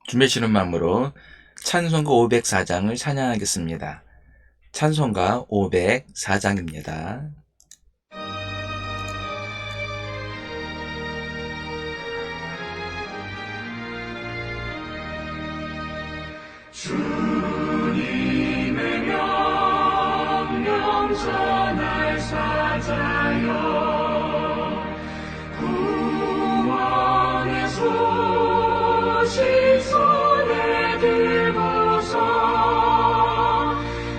준비하시는 마음으로 찬송가 504장을 찬양하겠습니다. 찬송가 504장입니다. 주님의 명령 전할 사자여, 구원의 소식 손에 들고서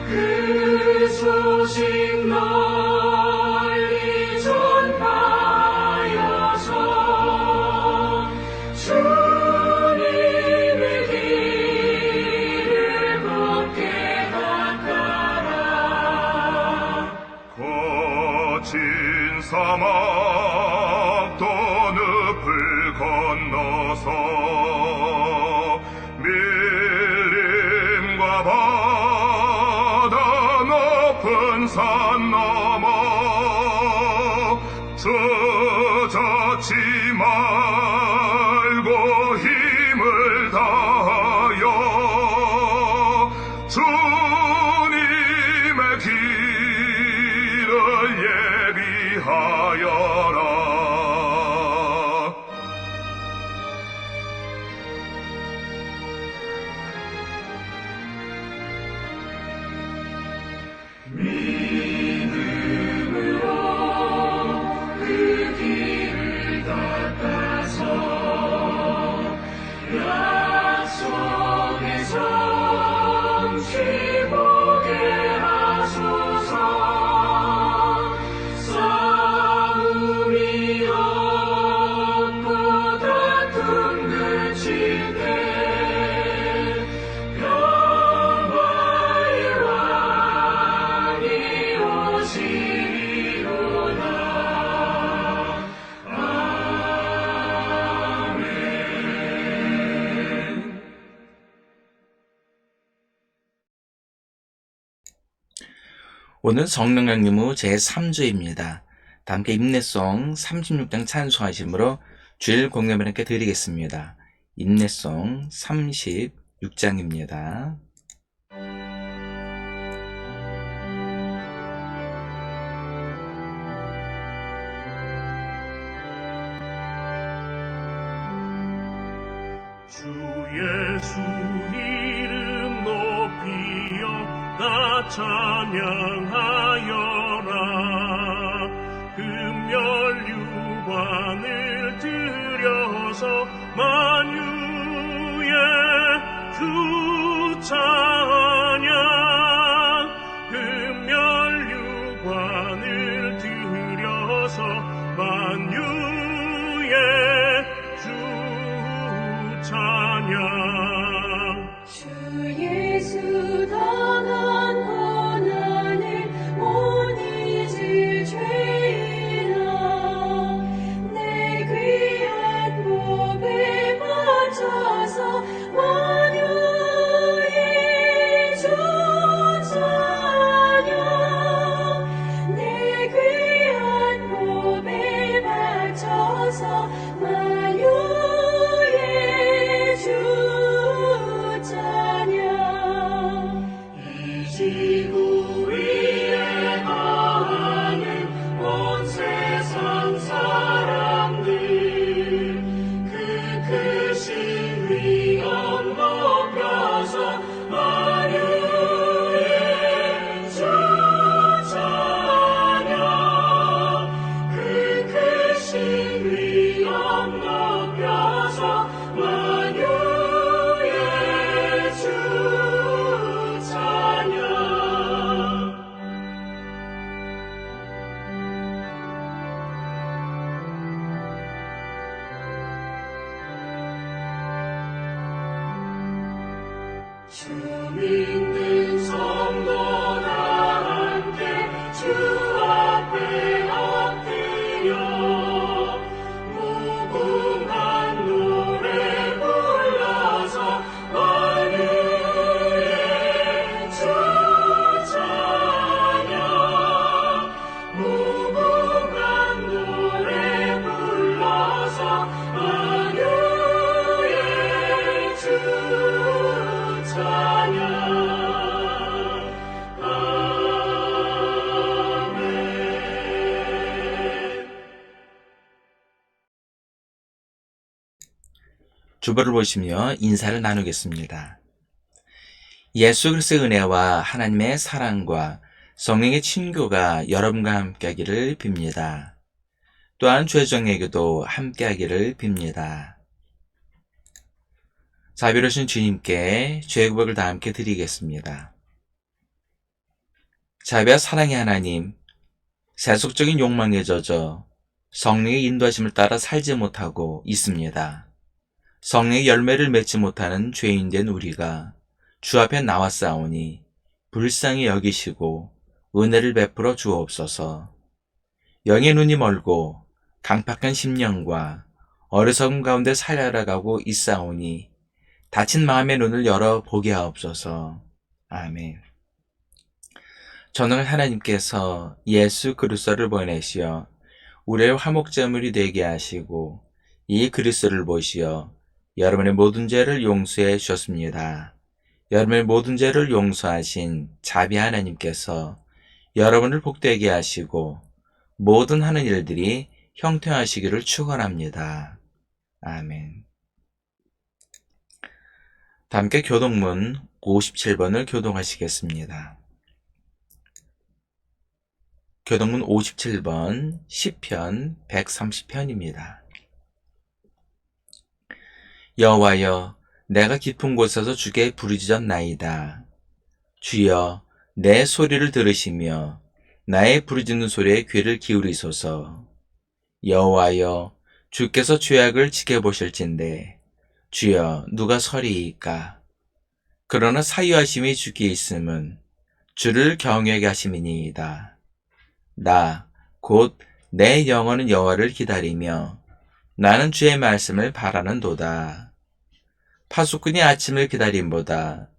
그 소식 널리 전파하여서 주님의 길을 걷게 닦아라. 거친 사막 또 늪을 건너서 밀림과 바다 높은 산 넘어 저자치 말고 힘을 다하여 주님의 길을 예비하여라. 믿음으로 그 길을 닦아서 약속의 성취 보게 하소서. 싸움이 없고 다툼 그칠 때 평화의 왕이 오시리로다. 아멘. 오늘 성령 강림후 제3주입니다. 함께 인내송 36장 찬송하심으로 주일 공감을 함께 드리겠습니다. 인내송 36장입니다. 주 예수 이름 높이여 나 찬양하여라. 금멸류관을 들여서 만유의 주 찬양. 금멸류관을 들여서 만유의 주 찬양. 주 예수 당한 고난을 못 잊을 죄인아, 내 귀한 몸에 바쳐서 만유의 주 찬양. 내 귀한 몸에 바쳐서 만유의 주 찬양. 이 지구 위에 거하는 온 세상 사람들, 그 크신 위엄 높여서 만유의 주 찬양. 그 크신 위엄 높여서 만유의 주 찬양. 주 믿는 성도 다 함께 주 앞에 엎드려 무궁한 노래 불러서 만유의 주 찬양. 무궁한 노래 불러서 만유의 주 주보를 보시며 인사를 나누겠습니다. 예수 그리스도의 은혜와 하나님의 사랑과 성령의 친교가 여러분과 함께하기를 빕니다. 또한 죄정에게도 함께하기를 빕니다. 자비로우신 주님께 죄의 구박을 다 함께 드리겠습니다. 자비와 사랑의 하나님, 세속적인 욕망에 젖어 성령의 인도하심을 따라 살지 못하고 있습니다. 성령의 열매를 맺지 못하는 죄인된 우리가 주 앞에 나왔사오니 불쌍히 여기시고 은혜를 베풀어 주옵소서. 영의 눈이 멀고 강팍한 심령과 어리석음 가운데 살아가고 있사오니 닫힌 마음의 눈을 열어 보게 하옵소서. 아멘. 전능한 하나님께서 예수 그리스도를 보내시어 우리의 화목제물이 되게 하시고 이 그리스도를 보시어 여러분의 모든 죄를 용서해 주셨습니다. 여러분의 모든 죄를 용서하신 자비 하나님께서 여러분을 복되게 하시고 모든 하는 일들이 형통하시기를 축원합니다. 아멘. 다 함께 교동문 57번을 교동하시겠습니다. 교동문 57번 시편 130편입니다. 여호와여, 내가 깊은 곳에서 주께 부르짖었나이다. 주여, 내 소리를 들으시며 나의 부르짖는 소리에 귀를 기울이소서. 여호와여, 주께서 죄악을 지켜보실진대 주여, 누가 서리이까? 그러나 사유하심이 주께 있음은 주를 경외하게 하심이니이다. 나 곧 내 영혼은 여호와를 기다리며 나는 주의 말씀을 바라는도다. 파수꾼이 아침을 기다림보다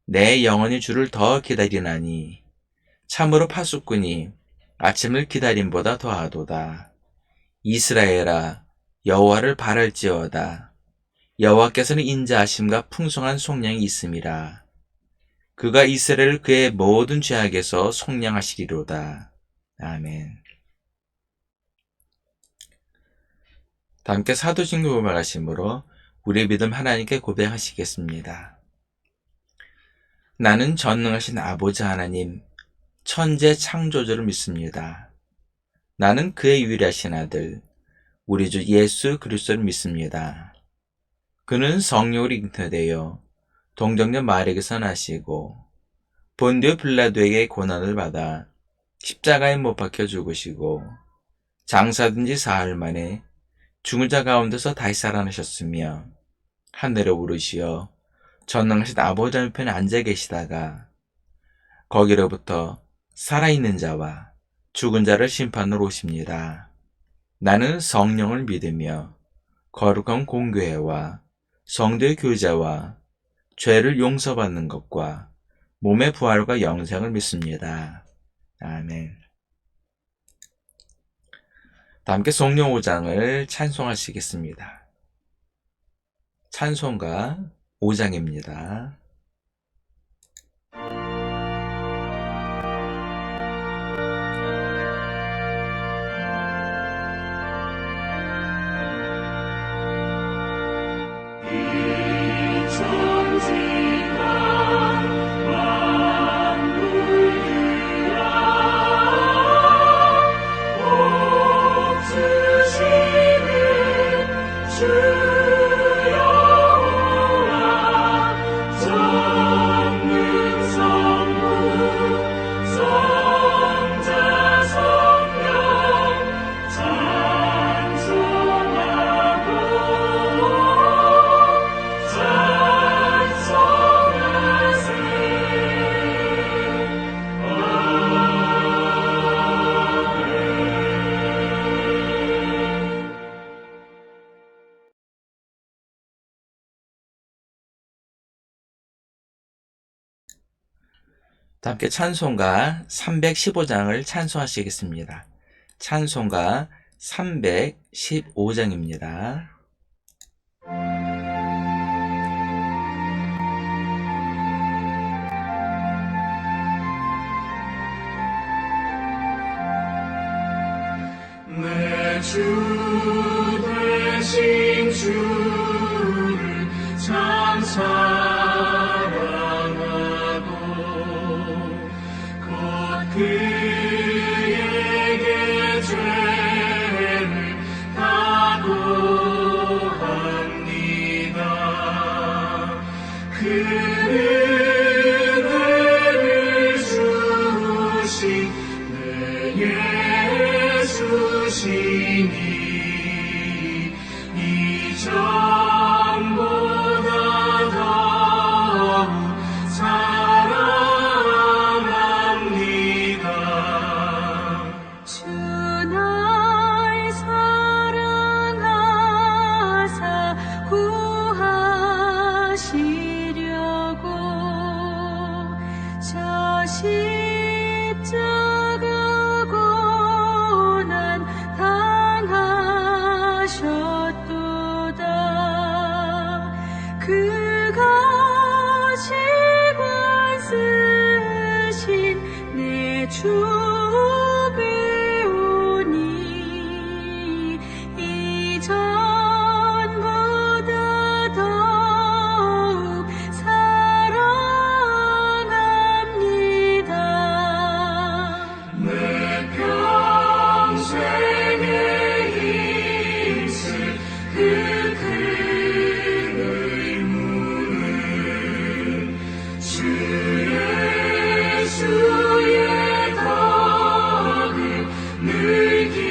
내 영혼이 주를 더 기다리나니 참으로 파수꾼이 아침을 기다림보다 더하도다. 이스라엘아, 여호와를 바랄지어다. 여호와께서는 인자하심과 풍성한 속량이 있음이라. 그가 이스라엘을 그의 모든 죄악에서 속량하시리로다. 아멘. 다 함께 사도신경 고백하심으로 우리의 믿음 하나님께 고백하시겠습니다. 나는 전능하신 아버지 하나님, 천재 창조주를 믿습니다. 나는 그의 유일하신 아들, 우리 주 예수 그리스도를 믿습니다. 그는 성령으로 잉태되어 동정녀 마리아에게서 나시고 본디오 빌라도에게 고난을 받아 십자가에 못 박혀 죽으시고 장사된 지 사흘 만에 죽은 자 가운데서 다시 살아나셨으며 하늘에 오르시어 전능하신 아버지 한편에 앉아 계시다가 거기로부터 살아있는 자와 죽은 자를 심판으로 오십니다. 나는 성령을 믿으며 거룩한 공교회와 성도의 교제와 죄를 용서받는 것과 몸의 부활과 영생을 믿습니다. 아멘. 다 함께 성령 5장을 찬송하시겠습니다. 찬송가 5장입니다. 다 함께 찬송가 315장을 찬송하시겠습니다. 찬송가 315장입니다. 내 주 되신 주를 사랑하고 곧 그에게 죄를 다고합니다. 그 은혜를 주신 내 예수시니 이전보다 더욱 사랑합니다. 주 날 사랑하사 구하시려고 저 십자가 고난 당하셨도다. 그가 지관 쓰신 내 주 배우니 이전보다 더욱 사랑합니다. 내 평생에 힘쓸 그 큰 의무는 주 예수의 덕을 늘기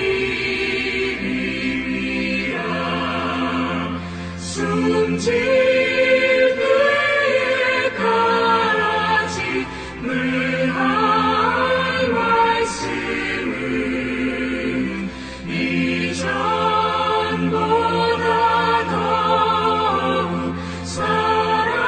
위함. 숨질 때에까지 늘 할 말씀은 이전보다 더욱 사랑합니다.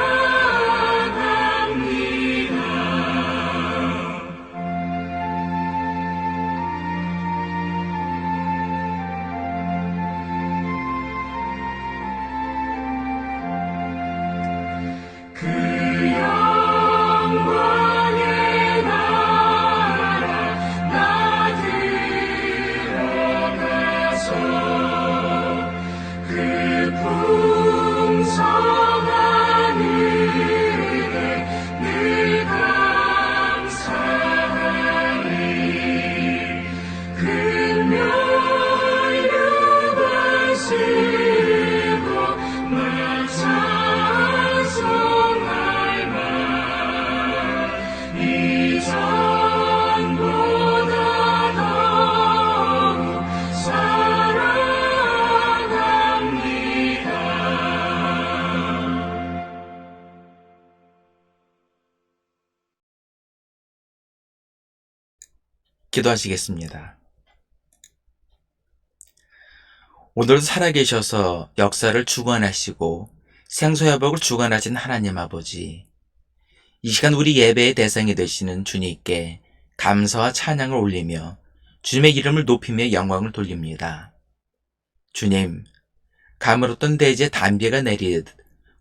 그 영광의 나라 나 들어가서 그 풍성한 은혜 늘 감사하리. 금면류관 쓰고 나 찬송할 만 이전보다 더욱 사랑합니다. 기도하시겠습니다. 오늘도 살아계셔서 역사를 주관하시고 생사회복을 주관하신 하나님 아버지, 이 시간 우리 예배의 대상이 되시는 주님께 감사와 찬양을 올리며 주님의 이름을 높이며 영광을 돌립니다. 주님, 가물었던 대지에 단비가 내리듯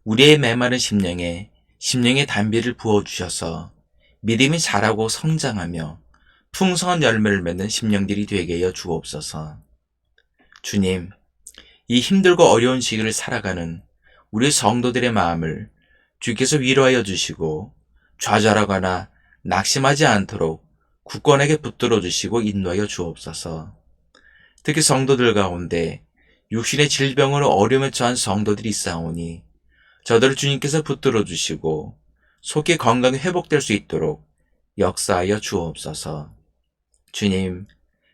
우리의 메마른 심령에 심령의 단비를 부어주셔서 믿음이 자라고 성장하며 풍성한 열매를 맺는 심령들이 되게 하여 주옵소서. 주님, 이 힘들고 어려운 시기를 살아가는 우리 성도들의 마음을 주께서 위로하여 주시고 좌절하거나 낙심하지 않도록 굳건하게 붙들어 주시고 인도하여 주옵소서. 특히 성도들 가운데 육신의 질병으로 어려움에 처한 성도들이 있사오니 저들을 주님께서 붙들어 주시고 속히 건강이 회복될 수 있도록 역사하여 주옵소서. 주님,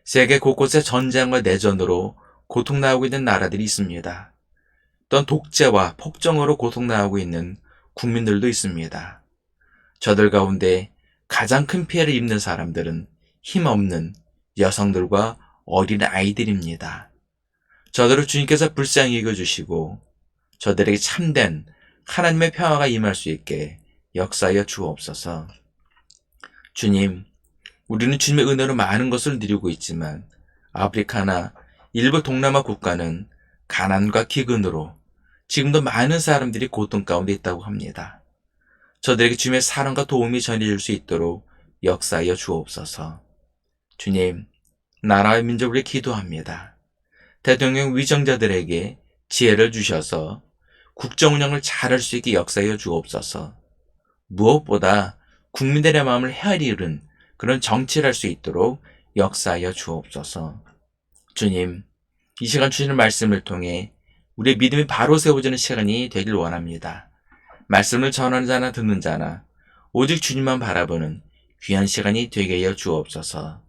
세계 곳곳에 전쟁과 내전으로 고통나오고 있는 나라들이 있습니다. 또한 독재와 폭정으로 고통나오고 있는 국민들도 있습니다. 저들 가운데 가장 큰 피해를 입는 사람들은 힘없는 여성들과 어린 아이들입니다. 저들을 주님께서 불쌍히 여겨주시고 저들에게 참된 하나님의 평화가 임할 수 있게 역사하여 주옵소서. 주님, 우리는 주님의 은혜로 많은 것을 누리고 있지만 아프리카나 일부 동남아 국가는 가난과 기근으로 지금도 많은 사람들이 고통 가운데 있다고 합니다. 저들에게 주님의 사랑과 도움이 전해질 수 있도록 역사하여 주옵소서. 주님, 나라와 민족을 기도합니다. 대통령 위정자들에게 지혜를 주셔서 국정 운영을 잘할 수 있게 역사하여 주옵소서. 무엇보다 국민들의 마음을 헤아리는 그런 정치를 할 수 있도록 역사하여 주옵소서. 주님, 이 시간 주시는 말씀을 통해 우리의 믿음이 바로 세워지는 시간이 되길 원합니다. 말씀을 전하는 자나 듣는 자나 오직 주님만 바라보는 귀한 시간이 되게 하여 주옵소서.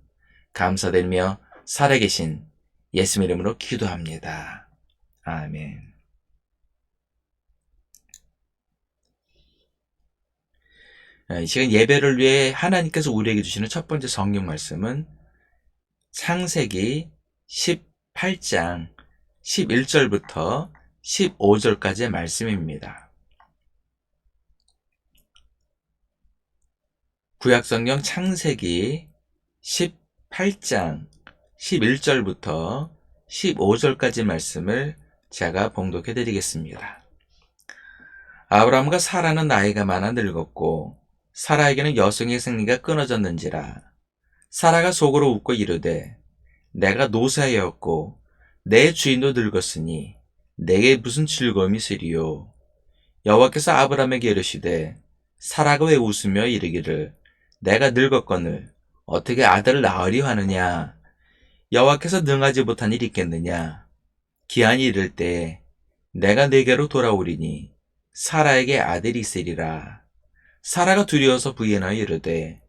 감사드리며 살아계신 예수님 이름으로 기도합니다. 아멘. 이 시간 예배를 위해 하나님께서 우리에게 주시는 첫 번째 성경 말씀은 창세기 18장 11절부터 15절까지의 말씀입니다. 구약성경 창세기 18장 11절부터 15절까지 말씀을 제가 봉독해 드리겠습니다. 아브라함과 사라는 나이가 많아 늙었고 사라에게는 여성의 생리가 끊어졌는지라. 사라가 속으로 웃고 이르되 내가 노사였고 내 주인도 늙었으니 내게 무슨 즐거움이 있으리요. 여호와께서 아브라함에게 이르시되 사라가 왜 웃으며 이르기를 내가 늙었거늘 어떻게 아들을 낳으려 하느냐. 여호와께서 능하지 못한 일이 있겠느냐. 기한이 이를 때에 내가 내게로 돌아오리니 사라에게 아들이 있으리라. 사라가 두려워서 부인하여 이르되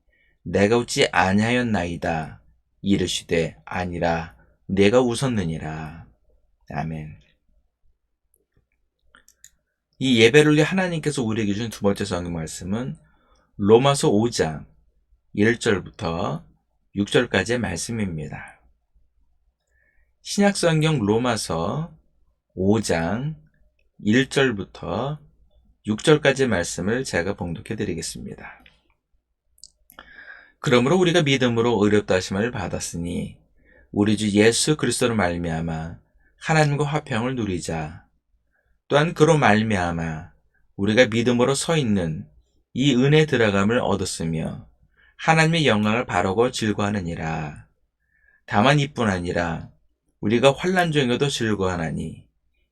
내가 웃지 아니하였나이다. 이르시되 아니라 내가 웃었느니라. 아멘. 이 예배를 위해 하나님께서 우리에게 주신 두 번째 성경 말씀은 로마서 5장 1절부터 6절까지의 말씀입니다. 신약성경 로마서 5장 1절부터 6절까지의 말씀을 제가 봉독해 드리겠습니다. 그러므로 우리가 믿음으로 의롭다 하심을 받았으니 우리 주 예수 그리스도로 말미암아 하나님과 화평을 누리자. 또한 그로 말미암아 우리가 믿음으로 서 있는 이 은혜 들어감을 얻었으며 하나님의 영광을 바라고 즐거워하느니라. 다만 이뿐 아니라 우리가 환난 중에도 즐거워하나니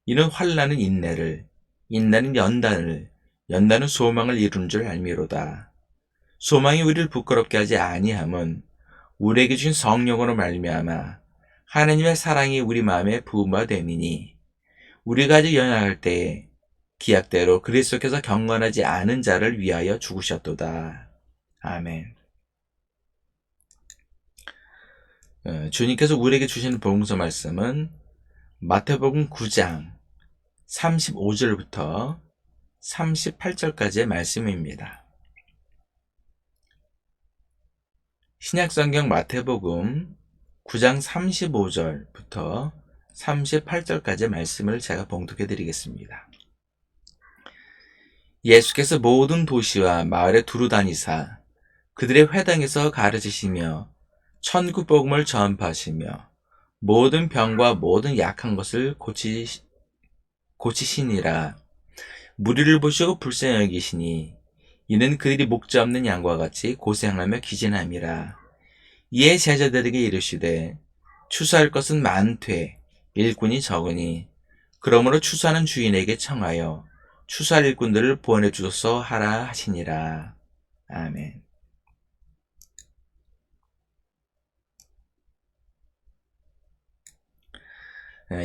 이는 환난은 인내를, 인내는 연단을, 연단은 소망을 이루는 줄 알미로다. 소망이 우리를 부끄럽게 하지 아니함은 우리에게 주신 성령으로 말미암아 하나님의 사랑이 우리 마음에 부음화됨이니 우리가 아직 연약할 때에 기약대로 그리스도께서 경건하지 않은 자를 위하여 죽으셨도다. 아멘. 주님께서 우리에게 주시는 복음서 말씀은 마태복음 9장 35절부터 38절까지의 말씀입니다. 신약성경 마태복음 9장 35절부터 38절까지의 말씀을 제가 봉독해 드리겠습니다. 예수께서 모든 도시와 마을에 두루 다니사 그들의 회당에서 가르치시며 천국 복음을 전파하시며 모든 병과 모든 약한 것을 고치시니라. 무리를 보시고 불쌍히 여기시니 이는 그들이 목자 없는 양과 같이 고생하며 기진함이라. 이에 제자들에게 이르시되 추수할 것은 많되 일꾼이 적으니 그러므로 추수하는 주인에게 청하여 추수할 일꾼들을 보내 주소서 하라 하시니라. 아멘.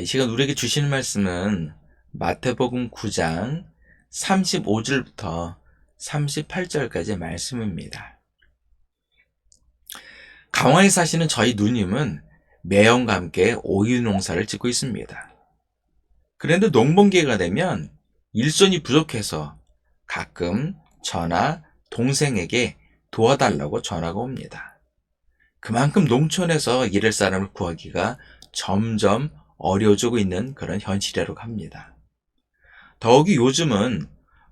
이 시간 우리에게 주시는 말씀은 마태복음 9장 35절부터 38절까지의 말씀입니다. 강화에 사시는 저희 누님은 매형과 함께 오이 농사를 짓고 있습니다. 그런데 농번기가 되면 일손이 부족해서 가끔 저나 동생에게 도와달라고 전화가 옵니다. 그만큼 농촌에서 일할 사람을 구하기가 점점 어려워지고 있는 그런 현실이라고 합니다. 더욱이 요즘은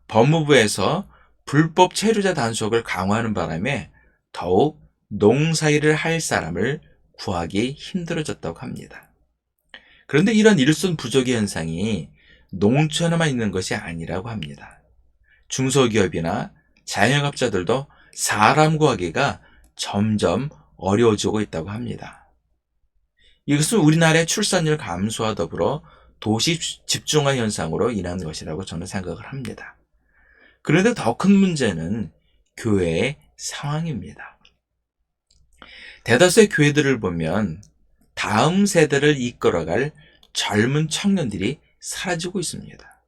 법무부에서 불법 체류자 단속을 강화하는 바람에 더욱 농사일을 할 사람을 구하기 힘들어졌다고 합니다. 그런데 이런 일손 부족의 현상이 농촌에만 있는 것이 아니라고 합니다. 중소기업이나 자영업자들도 사람 구하기가 점점 어려워지고 있다고 합니다. 이것은 우리나라의 출산율 감소와 더불어 도시 집중화 현상으로 인한 것이라고 저는 생각을 합니다. 그런데 더 큰 문제는 교회의 상황입니다. 대다수의 교회들을 보면 다음 세대를 이끌어갈 젊은 청년들이 사라지고 있습니다.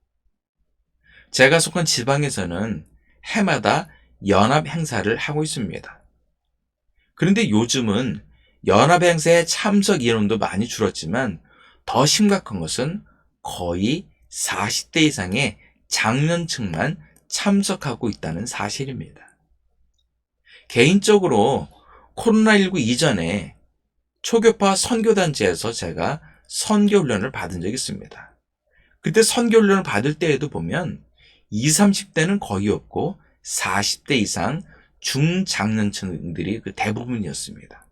제가 속한 지방에서는 해마다 연합 행사를 하고 있습니다. 그런데 요즘은 연합 행사에 참석 인원도 많이 줄었지만 더 심각한 것은 거의 40대 이상의 장년층만 참석하고 있다는 사실입니다. 개인적으로 코로나19 이전에 초교파 선교단체에서 제가 선교훈련을 받은 적이 있습니다. 그때 선교훈련을 받을 때에도 보면 20, 30대는 거의 없고 40대 이상 중장년층들이 그 대부분이었습니다.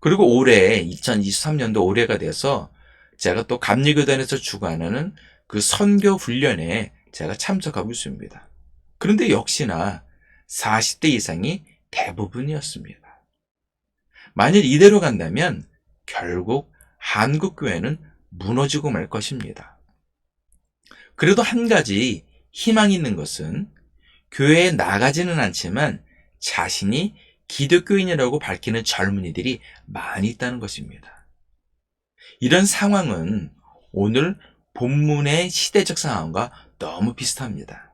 그리고 올해 2023년도 올해가 돼서 제가 또 감리교단에서 주관하는 그 선교 훈련에 제가 참석하고 있습니다. 그런데 역시나 40대 이상이 대부분이었습니다. 만일 이대로 간다면 결국 한국교회는 무너지고 말 것입니다. 그래도 한 가지 희망이 있는 것은 교회에 나가지는 않지만 자신이 기독교인이라고 밝히는 젊은이들이 많이 있다는 것입니다. 이런 상황은 오늘 본문의 시대적 상황과 너무 비슷합니다.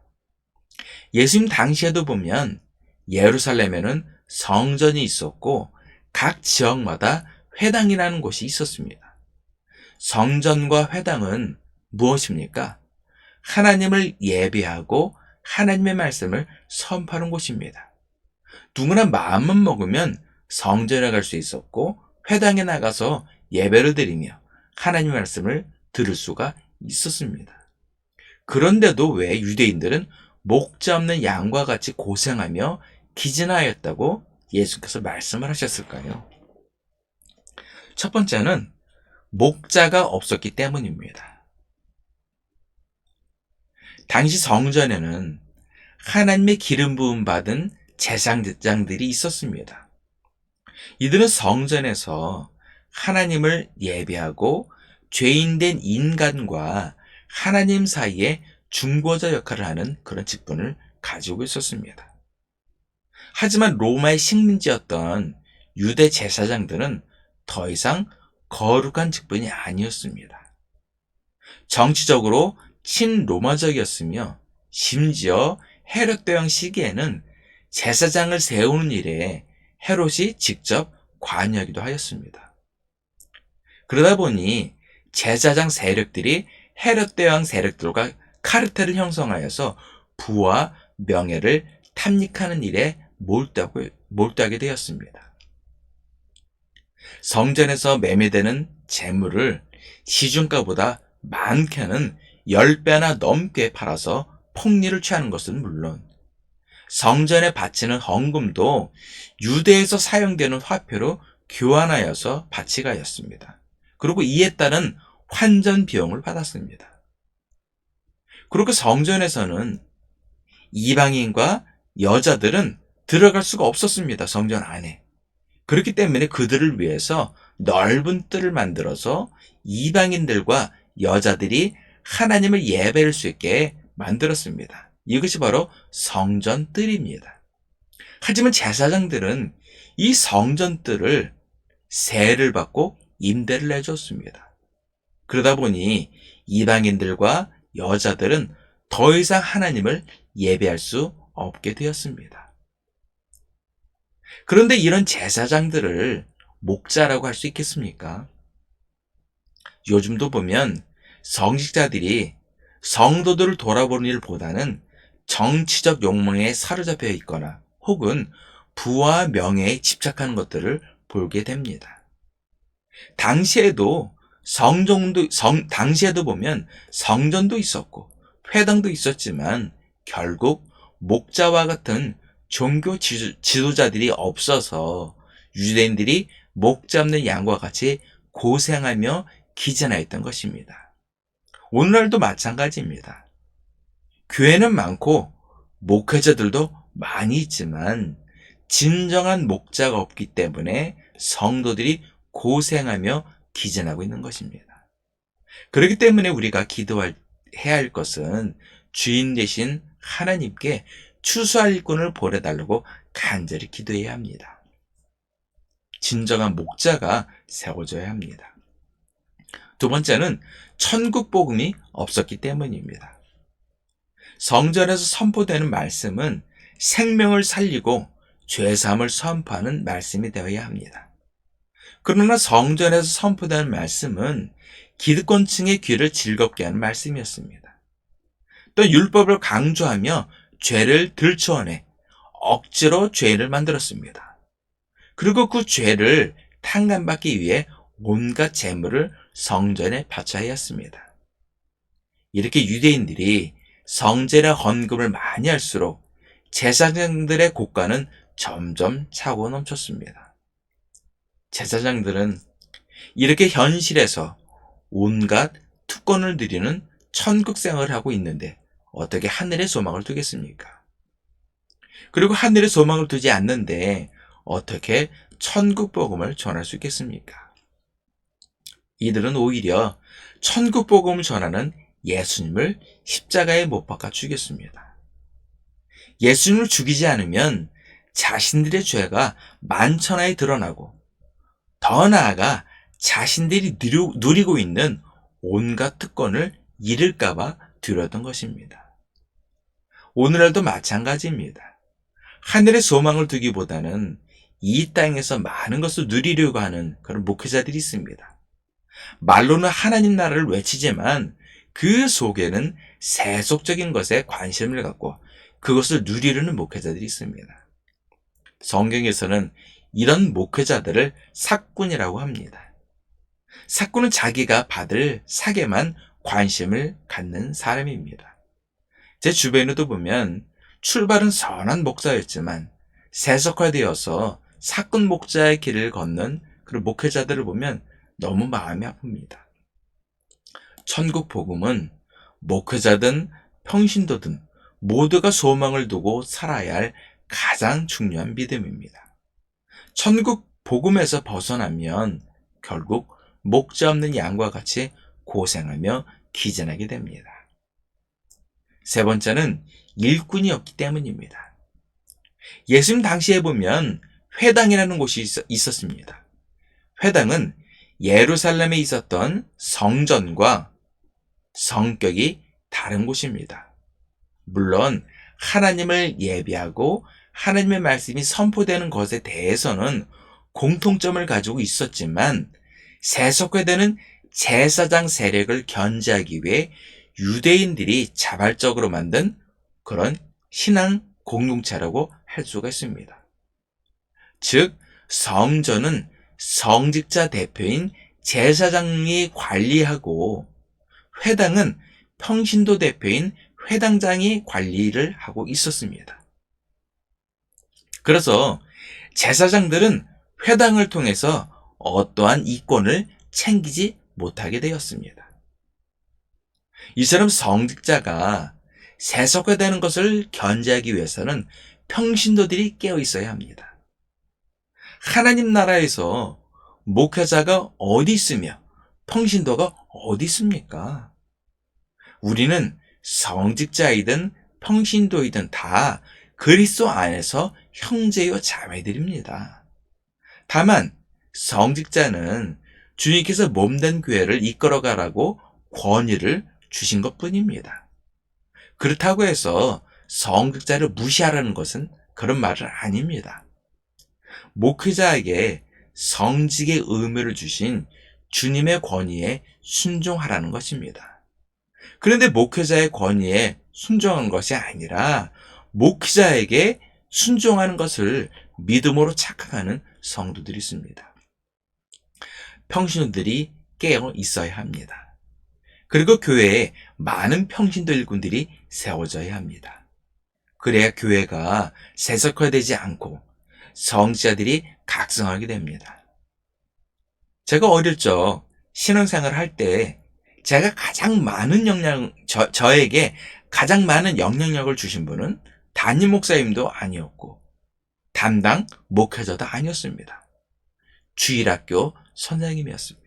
예수님 당시에도 보면 예루살렘에는 성전이 있었고 각 지역마다 회당이라는 곳이 있었습니다. 성전과 회당은 무엇입니까? 하나님을 예배하고 하나님의 말씀을 선포하는 곳입니다. 누구나 마음만 먹으면 성전에 갈 수 있었고 회당에 나가서 예배를 드리며 하나님의 말씀을 들을 수가 있었습니다. 그런데도 왜 유대인들은 목자 없는 양과 같이 고생하며 기진하였다고 예수께서 말씀을 하셨을까요? 첫 번째는 목자가 없었기 때문입니다. 당시 성전에는 하나님의 기름 부음 받은 제사장들이 있었습니다. 이들은 성전에서 하나님을 예배하고 죄인된 인간과 하나님 사이에 중보자 역할을 하는 그런 직분을 가지고 있었습니다. 하지만 로마의 식민지였던 유대 제사장들은 더 이상 거룩한 직분이 아니었습니다. 정치적으로 친로마적이었으며 심지어 헤롯 대왕 시기에는 제사장을 세우는 일에 헤롯이 직접 관여하기도 하였습니다. 그러다 보니 제사장 세력들이 헤롯 대왕 세력들과 카르텔을 형성하여서 부와 명예를 탐닉하는 일에 몰두하게 되었습니다. 성전에서 매매되는 재물을 시중가보다 많게는 10배나 넘게 팔아서 폭리를 취하는 것은 물론 성전에 바치는 헌금도 유대에서 사용되는 화폐로 교환하여서 바치가였습니다. 그리고 이에 따른 환전 비용을 받았습니다. 그리고 성전에서는 이방인과 여자들은 들어갈 수가 없었습니다. 성전 안에. 그렇기 때문에 그들을 위해서 넓은 뜰을 만들어서 이방인들과 여자들이 하나님을 예배할 수 있게 만들었습니다. 이것이 바로 성전 뜰입니다. 하지만 제사장들은 이 성전 뜰을 세를 받고 임대를 내줬습니다. 그러다 보니 이방인들과 여자들은 더 이상 하나님을 예배할 수 없게 되었습니다. 그런데 이런 제사장들을 목자라고 할 수 있겠습니까? 요즘도 보면 성직자들이 성도들을 돌아보는 일보다는 정치적 욕망에 사로잡혀 있거나 혹은 부와 명예에 집착하는 것들을 보게 됩니다. 당시에도 당시에도 보면 성전도 있었고 회당도 있었지만 결국 목자와 같은 종교 지도자들이 없어서 유대인들이 목자 없는 양과 같이 고생하며 기진하였던 것입니다. 오늘날도 마찬가지입니다. 교회는 많고 목회자들도 많이 있지만 진정한 목자가 없기 때문에 성도들이 고생하며 기진하고 있는 것입니다. 그렇기 때문에 우리가 해야 할 것은 주인 되신 하나님께 추수할 일꾼을 보내달라고 간절히 기도해야 합니다. 진정한 목자가 세워져야 합니다. 두 번째는 천국 복음이 없었기 때문입니다. 성전에서 선포되는 말씀은 생명을 살리고 죄사함을 선포하는 말씀이 되어야 합니다. 그러나 성전에서 선포되는 말씀은 기득권층의 귀를 즐겁게 하는 말씀이었습니다. 또 율법을 강조하며 죄를 들추어내 억지로 죄를 만들었습니다. 그리고 그 죄를 탕감받기 위해 온갖 재물을 성전에 바쳐야 했습니다. 이렇게 유대인들이 성전에 헌금을 많이 할수록 제사장들의 고가는 점점 차고 넘쳤습니다. 제사장들은 이렇게 현실에서 온갖 특권을 누리는 천국 생활을 하고 있는데 어떻게 하늘에 소망을 두겠습니까? 그리고 하늘에 소망을 두지 않는데 어떻게 천국 복음을 전할 수 있겠습니까? 이들은 오히려 천국 복음을 전하는 예수님을 십자가에 못 박아 죽였습니다. 예수님을 죽이지 않으면 자신들의 죄가 만천하에 드러나고 더 나아가 자신들이 누리고 있는 온갖 특권을 잃을까봐 두려웠던 것입니다. 오늘날도 마찬가지입니다. 하늘에 소망을 두기보다는 이 땅에서 많은 것을 누리려고 하는 그런 목회자들이 있습니다. 말로는 하나님 나라를 외치지만 그 속에는 세속적인 것에 관심을 갖고 그것을 누리려는 목회자들이 있습니다. 성경에서는 이런 목회자들을 삭군이라고 합니다. 삭군은 자기가 받을 사계만 관심을 갖는 사람입니다. 제 주변에도 보면 출발은 선한 목사였지만 세속화되어서 삭군 목자의 길을 걷는 그런 목회자들을 보면 너무 마음이 아픕니다. 천국 복음은 목회자든 평신도든 모두가 소망을 두고 살아야 할 가장 중요한 믿음입니다. 천국 복음에서 벗어나면 결국 목자 없는 양과 같이 고생하며 기전하게 됩니다. 세 번째는 일꾼이 없기 때문입니다. 예수님 당시에 보면 회당이라는 곳이 있었습니다. 회당은 예루살렘에 있었던 성전과 성격이 다른 곳입니다. 물론 하나님을 예배하고 하나님의 말씀이 선포되는 것에 대해서는 공통점을 가지고 있었지만 세속화되는 제사장 세력을 견제하기 위해 유대인들이 자발적으로 만든 그런 신앙 공동체라고 할 수가 있습니다. 즉 성전은 성직자 대표인 제사장이 관리하고 회당은 평신도 대표인 회당장이 관리를 하고 있었습니다. 그래서 제사장들은 회당을 통해서 어떠한 이권을 챙기지 못하게 되었습니다. 이처럼 성직자가 세속화되는 것을 견제하기 위해서는 평신도들이 깨어 있어야 합니다. 하나님 나라에서 목회자가 어디 있으며 평신도가 어디 있습니까? 우리는 성직자이든 평신도이든 다 그리스도 안에서 형제요 자매들입니다. 다만 성직자는 주님께서 몸된 교회를 이끌어가라고 권위를 주신 것뿐입니다. 그렇다고 해서 성직자를 무시하라는 것은 그런 말은 아닙니다. 목회자에게 성직의 의무를 주신 주님의 권위에 순종하라는 것입니다. 그런데 목회자의 권위에 순종한 것이 아니라 목회자에게 순종하는 것을 믿음으로 착각하는 성도들이 있습니다. 평신도들이 깨어 있어야 합니다. 그리고 교회에 많은 평신도 일꾼들이 세워져야 합니다. 그래야 교회가 세속화되지 않고 성직자들이 각성하게 됩니다. 제가 어릴 적 신앙생활을 할 때 제가 가장 많은 저에게 가장 많은 영향력을 주신 분은 담임 목사님도 아니었고 담당 목회자도 아니었습니다. 주일학교 선생님이었습니다.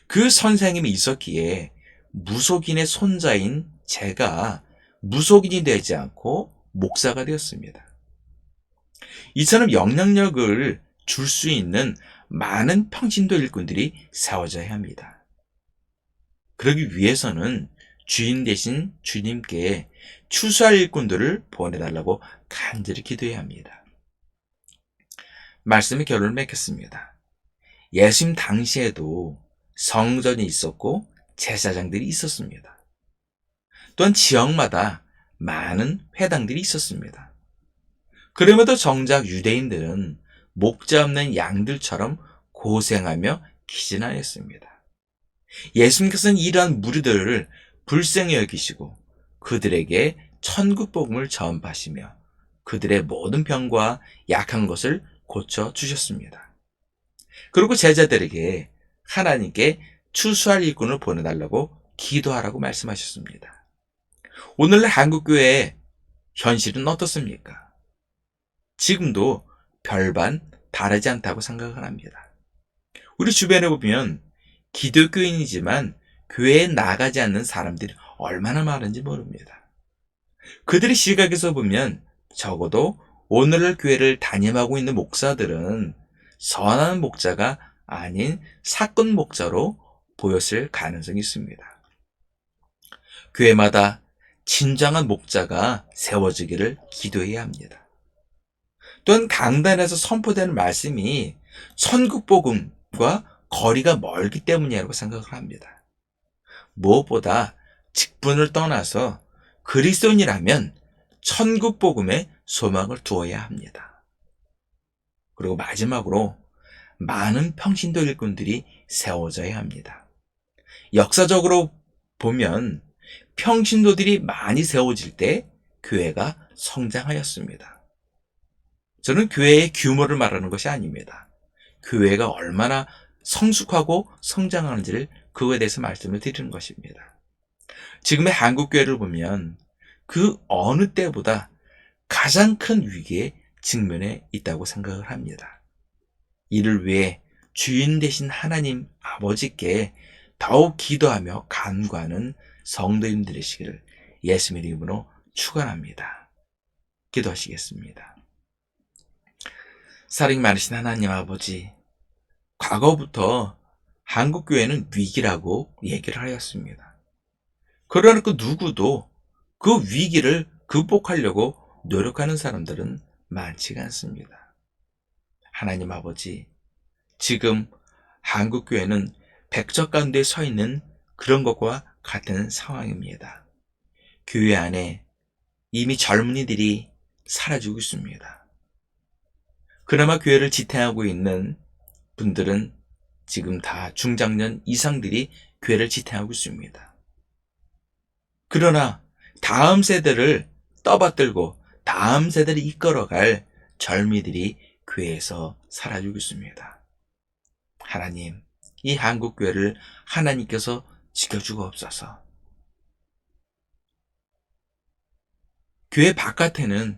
그 선생님이 있었기에 무속인의 손자인 제가 무속인이 되지 않고 목사가 되었습니다. 이처럼 영향력을 줄 수 있는 많은 평신도 일꾼들이 세워져야 합니다. 그러기 위해서는 주인 되신 주님께 추수할 일꾼들을 보내달라고 간절히 기도해야 합니다. 말씀의 결론을 맺겠습니다. 예수님 당시에도 성전이 있었고 제사장들이 있었습니다. 또한 지역마다 많은 회당들이 있었습니다. 그럼에도 정작 유대인들은 목자 없는 양들처럼 고생하며 기진하였습니다. 예수님께서는 이러한 무리들을 불쌍히 여기시고 그들에게 천국 복음을 전파하시며 그들의 모든 병과 약한 것을 고쳐주셨습니다. 그리고 제자들에게 하나님께 추수할 일꾼을 보내달라고 기도하라고 말씀하셨습니다. 오늘날 한국교회의 현실은 어떻습니까? 지금도 별반 다르지 않다고 생각을 합니다. 우리 주변에 보면 기독교인이지만 교회에 나가지 않는 사람들이 얼마나 많은지 모릅니다. 그들의 시각에서 보면 적어도 오늘날 교회를 담임하고 있는 목사들은 선한 목자가 아닌 사건 목자로 보였을 가능성이 있습니다. 교회마다 진정한 목자가 세워지기를 기도해야 합니다. 또한 강단에서 선포되는 말씀이 천국복음과 거리가 멀기 때문이라고 생각을 합니다. 무엇보다 직분을 떠나서 그리스도인이라면 천국복음에 소망을 두어야 합니다. 그리고 마지막으로 많은 평신도 일꾼들이 세워져야 합니다. 역사적으로 보면 평신도들이 많이 세워질 때 교회가 성장하였습니다. 저는 교회의 규모를 말하는 것이 아닙니다. 교회가 얼마나 성숙하고 성장하는지를 그거에 대해서 말씀을 드리는 것입니다. 지금의 한국교회를 보면 그 어느 때보다 가장 큰 위기에 직면해 있다고 생각을 합니다. 이를 위해 주인 되신 하나님 아버지께 더욱 기도하며 간구하는 성도님 되시기를 예수님의 이름으로 축원합니다. 기도하시겠습니다. 사랑이 많으신 하나님 아버지, 과거부터 한국교회는 위기라고 얘기를 하였습니다. 그러나 그 누구도 그 위기를 극복하려고 노력하는 사람들은 많지가 않습니다. 하나님 아버지, 지금 한국교회는 백적 가운데 서 있는 그런 것과 같은 상황입니다. 교회 안에 이미 젊은이들이 사라지고 있습니다. 그나마 교회를 지탱하고 있는 분들은 지금 다 중장년 이상들이 교회를 지탱하고 있습니다. 그러나 다음 세대를 떠받들고 다음 세대를 이끌어갈 젊이들이 교회에서 사라지고 있습니다. 하나님, 이 한국교회를 하나님께서 지켜주옵소서. 교회 바깥에는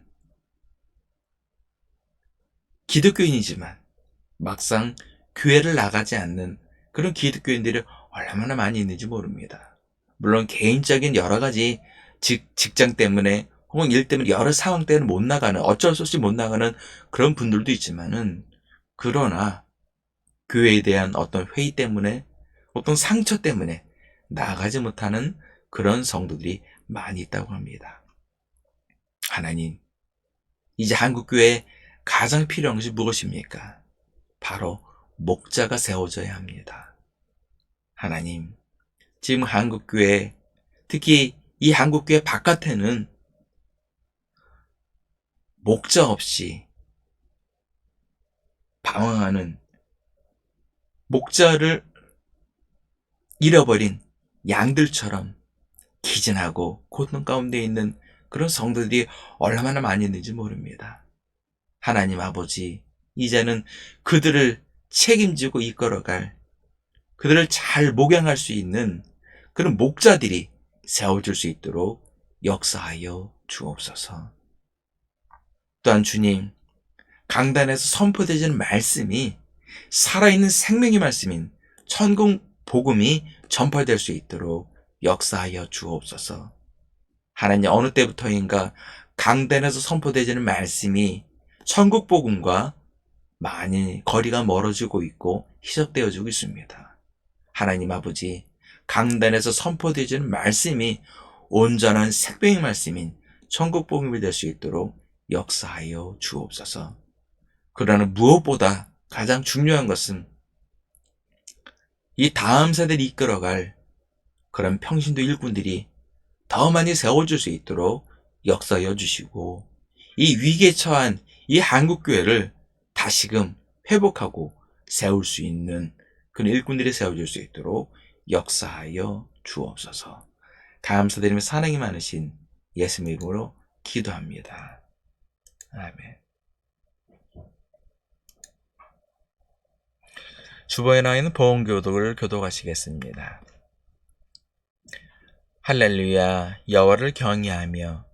기독교인이지만 막상 교회를 나가지 않는 그런 기독교인들이 얼마나 많이 있는지 모릅니다. 물론 개인적인 여러 가지 직장 때문에 혹은 일 때문에 여러 상황 때문에 못 나가는, 어쩔 수 없이 못 나가는 그런 분들도 있지만은, 그러나 교회에 대한 어떤 회의 때문에, 어떤 상처 때문에 나가지 못하는 그런 성도들이 많이 있다고 합니다. 하나님, 이제 한국교회에 가장 필요한 것이 무엇입니까? 바로 목자가 세워져야 합니다. 하나님, 지금 한국교회, 특히 이 한국교회 바깥에는 목자 없이 방황하는, 목자를 잃어버린 양들처럼 기진하고 고통 가운데 있는 그런 성도들이 얼마나 많이 있는지 모릅니다. 하나님 아버지, 이제는 그들을 책임지고 이끌어갈, 그들을 잘 목양할 수 있는 그런 목자들이 세워질 수 있도록 역사하여 주옵소서. 또한 주님, 강단에서 선포되지는 말씀이 살아있는 생명의 말씀인 천국 복음이 전파될 수 있도록 역사하여 주옵소서. 하나님, 어느 때부터인가 강단에서 선포되지는 말씀이 천국 복음과 많이 거리가 멀어지고 있고 희석되어지고 있습니다. 하나님 아버지, 강단에서 선포되지는 말씀이 온전한 생명의 말씀인 천국 복음이 될 수 있도록 역사하여 주옵소서. 그러나 무엇보다 가장 중요한 것은 이 다음 세대를 이끌어갈 그런 평신도 일꾼들이 더 많이 세워줄 수 있도록 역사하여 주시고, 이 위기에 처한 이 한국교회를 다시금 회복하고 세울 수 있는 그런 일꾼들이 세워질 수 있도록 역사하여 주옵소서. 감사드리며 사랑이 많으신 예수님 이름으로 기도합니다. 아멘. 주보에 나와 있는 보험교독을 교독하시겠습니다. 할렐루야. 여호와를 경외하며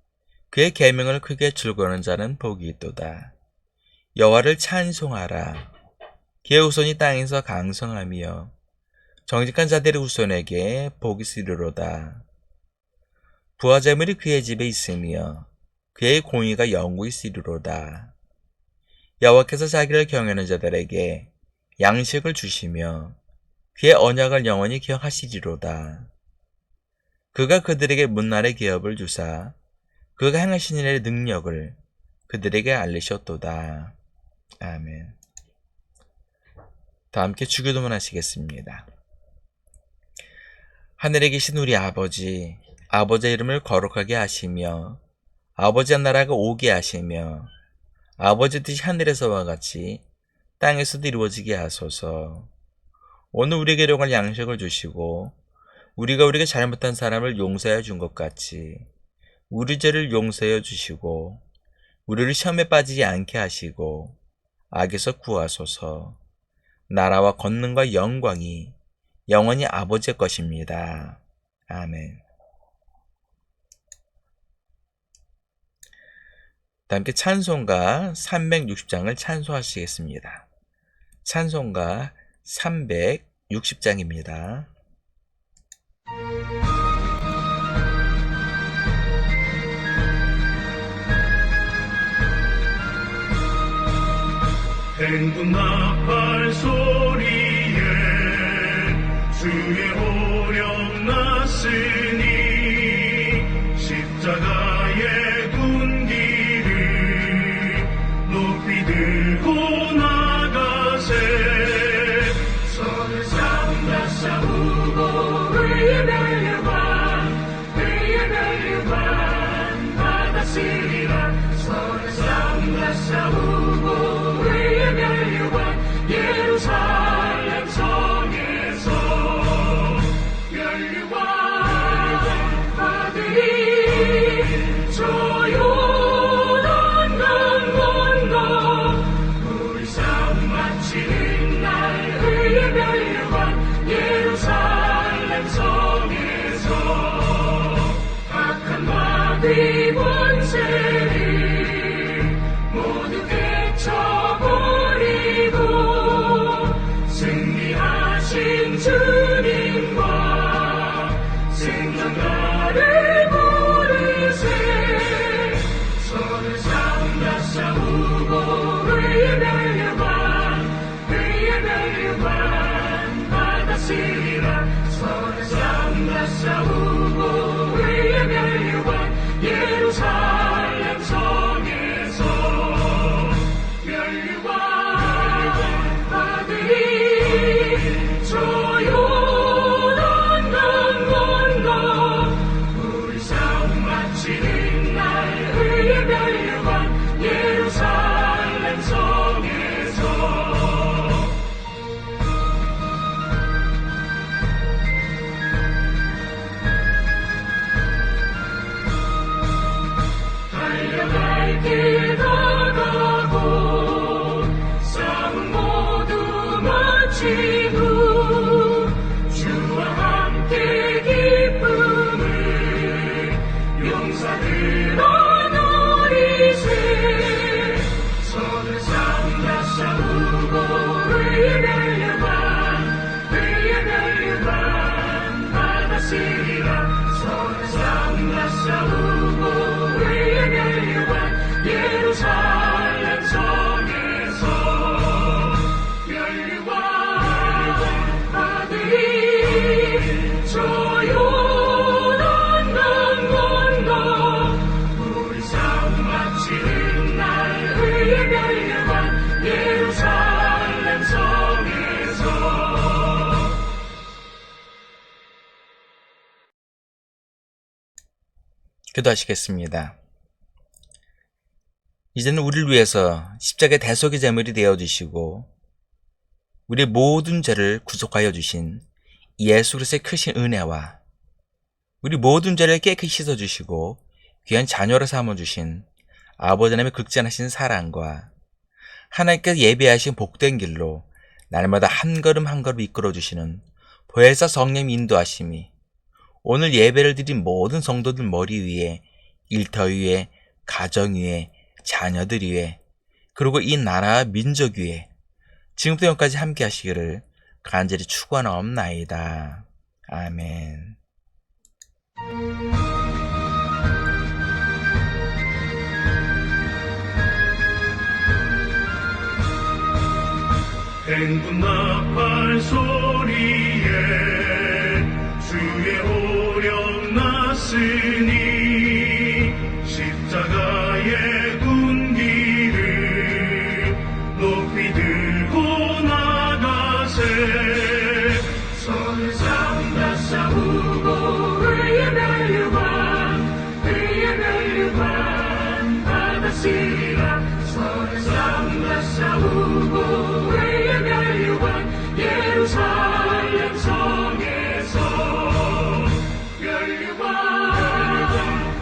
그의 계명을 크게 즐거워하는 자는 복이 있도다. 여호와를 찬송하라. 그의 후손이 땅에서 강성하며 정직한 자들의 후손에게 복이 있으리로다. 부와 재물이 그의 집에 있으며 그의 공의가 영구히 있으리로다. 여호와께서 자기를 경외하는 자들에게 양식을 주시며 그의 언약을 영원히 기억하시리로다. 그가 그들에게 문날의 기업을 주사 그가 행하신 일의 능력을 그들에게 알리셨도다. 아멘. 다 함께 주기도문 하시겠습니다. 하늘에 계신 우리 아버지, 아버지의 이름을 거룩하게 하시며 아버지의 나라가 오게 하시며 아버지 뜻이 하늘에서와 같이 땅에서도 이루어지게 하소서. 오늘 우리에게 일용할 양식을 주시고 우리가 우리에게 잘못한 사람을 용서해 준 것 같이 우리 죄를 용서해 주시고 우리를 시험에 빠지지 않게 하시고 악에서 구하소서. 나라와 권능과 영광이 영원히 아버지의 것입니다. 아멘. 함께 찬송가 360장을 찬송하시겠습니다. 찬송가 360장입니다. 행군 나팔 소리에 주의 오령 났으니 십자가의 군기를 높이 들고 나가세. 손을 쌓는다 싸우고 의의 멸류관 받았으리라. 손을 쌓는다 싸우고 의의 멸류관 예루살렘 성에서 멸류관 받으리. 저 요단강 건너 우리 싸움 마치는 날 의의 멸류관 예루살렘 성에서 악한 마귀 권세를 모두 깨쳐버리고 승리하신 주님과 생명가를 부르세. 손을 쌓는다 싸우고 의의 멸류관 받았으리라. 손을 쌓는다 싸우고 의의 멸류관 예루살렘 성에서 멸류관 받으리. 저 요단강 건너 우리 싸움 마치는 날 의의 멸류관 예루살렘 성에서 달려갈 길 나가고 싸움 모두 마친 후 주와 함께 기쁨을 용사들아 누리세. 손을 쌓는다 싸우고 의의 멸류관 기도하시겠습니다. 이제는 우리를 위해서 십자가의 대속의 제물이 되어주시고 우리의 모든 죄를 구속하여 주신 예수 그리스도의 크신 은혜와 우리 모든 죄를 깨끗이 씻어주시고 귀한 자녀로 삼아주신 아버지 하나님의 극진하신 사랑과 하나님께서 예배하신 복된 길로 날마다 한 걸음 한 걸음 이끌어주시는 보혜사 성령의 인도하심이 오늘 예배를 드린 모든 성도들 머리 위에, 일터 위에, 가정 위에, 자녀들 위에, 그리고 이 나라와 민족 위에 지금부터 영까지 함께 하시기를 간절히 축원하옵나이다. 아멘. 행군 나팔 소리에 주의 오령 났으니 십자가의 군기를 높이 들고 나가세 손을 삼가 싸우고 의의 멸류관 받았으리라. 손을 삼가 싸우고 의의 멸류관 예루살렘 성에서 멸류관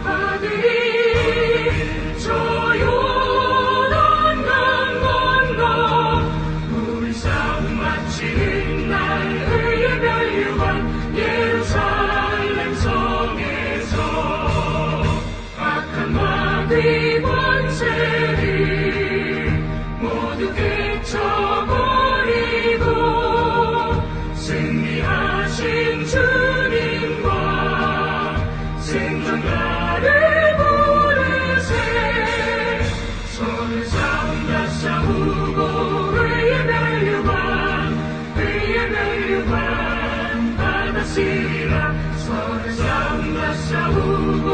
받으리. 저 요단 강 건너 우리 싸움 마치는 날 의의 멸류관 예루살렘 성에서 악한 마귀 권세를 모두 깨쳐버리고 승리하신 주님과 생존가를 부르세. 손을 삼가 싸우고 의의 멸류관 받았으리라. 손을 삼가 싸우고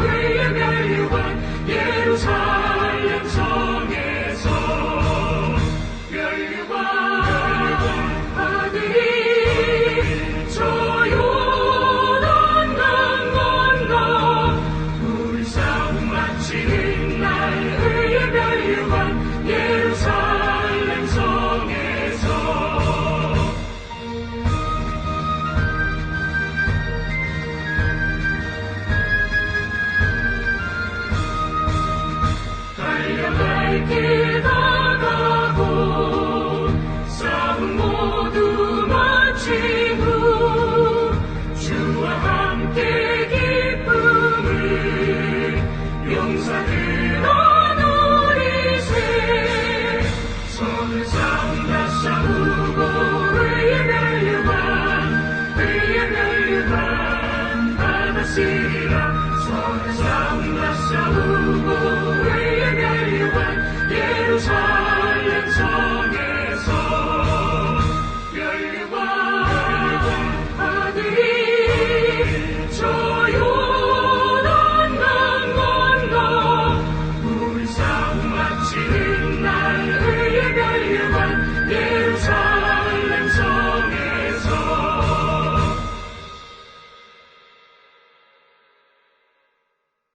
의의 멸류관 예루살렘 성에서 멸류관 받으리. 저 요단 강 건너 우리 싸움 마치는 날 의의 멸류관 예루살렘 성에서 달려갈 길 다가고 싸움 모두 마친 후 주와 함께 기쁨을 용사들아 누리세. 손을 삼가 싸우고 의의 멸류관 받았으리라. 손을 삼가 싸우고